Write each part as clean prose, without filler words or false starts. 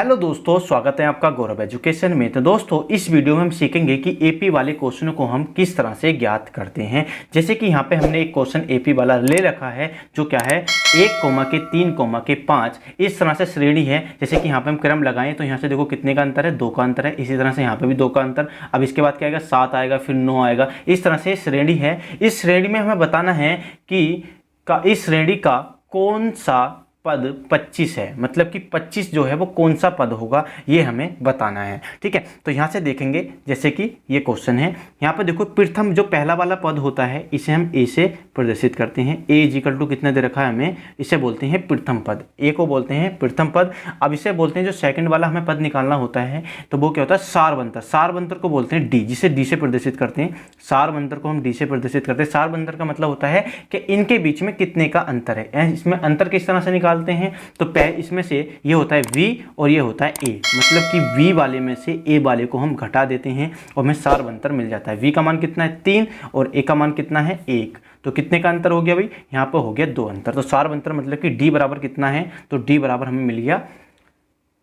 Hello दोस्तों, स्वागत है आपका गौरव एजुकेशन में। तो दोस्तों इस वीडियो में हम सीखेंगे कि एपी वाले क्वेश्चनों को हम किस तरह से ज्ञात करते हैं। जैसे कि यहाँ पे हमने एक क्वेश्चन एपी वाला ले रखा है जो क्या है 1 कोमा के 3 कोमा के 5 इस तरह से श्रेणी है। जैसे कि यहाँ पे हम क्रम लगाएं तो यहाँ से देखो कितने का अंतर है, 2 का अंतर है। इसी तरह से यहाँ पे भी 2 का अंतर। अब इसके बाद क्या आएगा, 7 आएगा, फिर 9 आएगा। इस तरह से श्रेणी है। इस श्रेणी में हमें बताना है कि इस श्रेणी का कौन सा पद 25 है, मतलब कि 25 जो है वो कौन सा पद होगा ये हमें बताना है। ठीक है, तो यहाँ से देखेंगे जैसे कि ये क्वेश्चन है। यहाँ पर देखो प्रथम जो पहला वाला पद होता है इसे हम ए से प्रदर्शित करते हैं। ए इक्वल टू कितना दे रखा है हमें, इसे बोलते हैं प्रथम पद। ए को बोलते हैं प्रथम पद। अब इसे बोलते हैं जो सेकंड वाला हमें पद निकालना होता है तो वो क्या होता है, सारवंतर। सारवंतर को बोलते हैं डी, जिसे डी से प्रदर्शित करते हैं। सारवंतर को हम डी से प्रदर्शित करते हैं। सारवंतर का मतलब होता है कि इनके बीच में कितने का अंतर है। इसमें अंतर किस तरह से निकालते हैं, तो इसमें से ये होता है v और ये होता है a, मतलब कि v वाले में से a वाले को हम घटा देते हैं और हमें सारवंतर मिल जाता है। v का मान कितना है 3 और a का मान कितना है 1, तो कितने का अंतर हो गया भाई, यहाँ पर हो गया 2 अंतर। तो सारवंतर मतलब कि d बराबर कितना है, तो d बराबर हमें मिल गया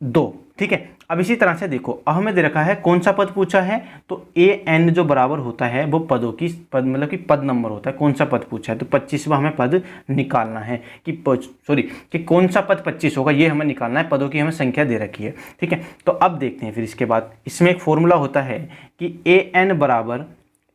2। ठीक है, अब इसी तरह से देखो अब हमें दे रखा है कौन सा पद पूछा है, तो an जो बराबर होता है वो पदों की पद मतलब कि पद नंबर होता है। कौन सा पद पूछा है, तो 25वां हमें पद निकालना है कि कौन सा पद 25 होगा ये हमें निकालना है। पदों की हमें संख्या दे रखी है। ठीक है, तो अब देखते हैं फिर इसके बाद इसमें एक फॉर्मूला होता है कि an बराबर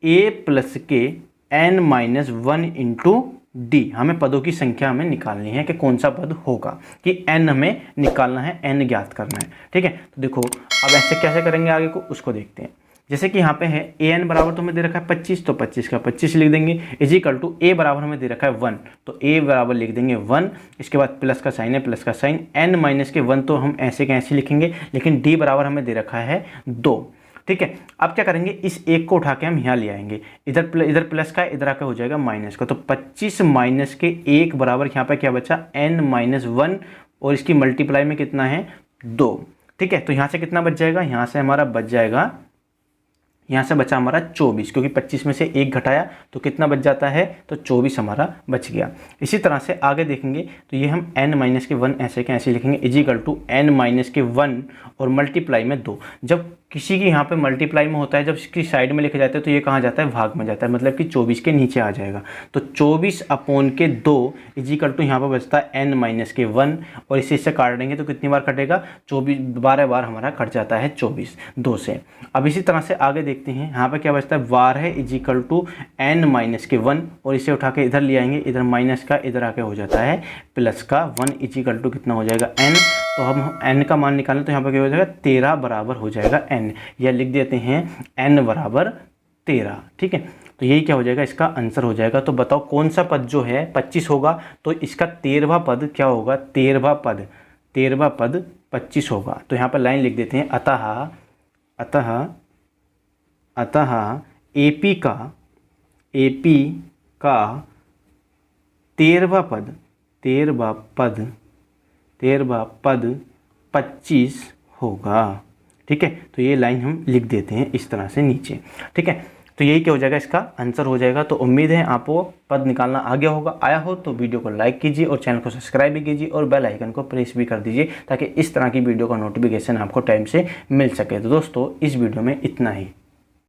a प्लस के n-1 इंटू डी। हमें पदों की संख्या हमें निकालनी है कि कौन सा पद होगा, कि n हमें निकालना है, n ज्ञात करना है। ठीक है, तो देखो अब ऐसे कैसे करेंगे आगे को उसको देखते हैं। जैसे कि यहाँ पे है an बराबर तो हमें दे रखा है 25, तो 25 का 25 लिख देंगे। इज इक्वल टू a बराबर हमें दे रखा है 1, तो a बराबर लिख देंगे 1। इसके बाद प्लस का साइन है, प्लस का साइन, n माइनस के 1 तो हम ऐसे के ऐसे लिखेंगे, लेकिन d बराबर हमें दे रखा है 2। ठीक है, अब क्या करेंगे, इस एक को उठा के हम यहाँ ले आएंगे। इधर प्लस का, इधर आकर हो जाएगा माइनस का। तो 25 माइनस के 1 बराबर यहाँ पे क्या बचा n-1 और इसकी मल्टीप्लाई में कितना है 2। ठीक है, तो यहाँ से कितना बच जाएगा, यहाँ से हमारा बच जाएगा, यहाँ से बचा हमारा 24, क्योंकि 25 में से 1 घटाया तो कितना बच जाता है, तो 24 हमारा बच गया। इसी तरह से आगे देखेंगे तो ये हम n-1 ऐसे के ऐसे लिखेंगे। इज इक्वल टू n-1 और मल्टीप्लाई में 2। जब किसी की यहाँ पे मल्टीप्लाई में होता है, जब इसकी साइड में लिखे जाते हैं तो ये कहाँ जाता है, भाग में जाता है, मतलब कि 24 के नीचे आ जाएगा। तो 24/2 इज इक्वल टू यहाँ पर बचता है n-1 और इसे इससे काट देंगे तो कितनी बार कटेगा, 12 बार हमारा कट जाता है 24 2 से। अब इसी तरह से आगे देखते हैं, यहाँ पे क्या बचता है, वार है इज इक्वल टू n-1 और इसे उठा के इधर ले आएंगे, इधर माइनस का इधर आके हो जाता है प्लस का 1 इज इक्वल टू कितना हो जाएगा n। तो हम n का मान निकालें तो यहाँ पर क्या हो जाएगा, 13 बराबर हो जाएगा n, या लिख देते हैं n बराबर 13। ठीक है, तो यही क्या हो जाएगा, इसका आंसर हो जाएगा। तो बताओ कौन सा पद जो है 25 होगा, तो इसका 13वां पद क्या होगा, 13वां पद 25 होगा। तो यहाँ पर लाइन लिख देते हैं, अतः एपी का 13वां पद 25 होगा। ठीक है, तो ये लाइन हम लिख देते हैं इस तरह से नीचे। ठीक है, तो यही क्या हो जाएगा, इसका आंसर हो जाएगा। तो उम्मीद है आपको पद निकालना आ गया होगा। आया हो तो वीडियो को लाइक कीजिए और चैनल को सब्सक्राइब भी कीजिए और बेल आइकन को प्रेस भी कर दीजिए ताकि इस तरह की वीडियो का नोटिफिकेशन आपको टाइम से मिल सके। तो दोस्तों इस वीडियो में इतना ही।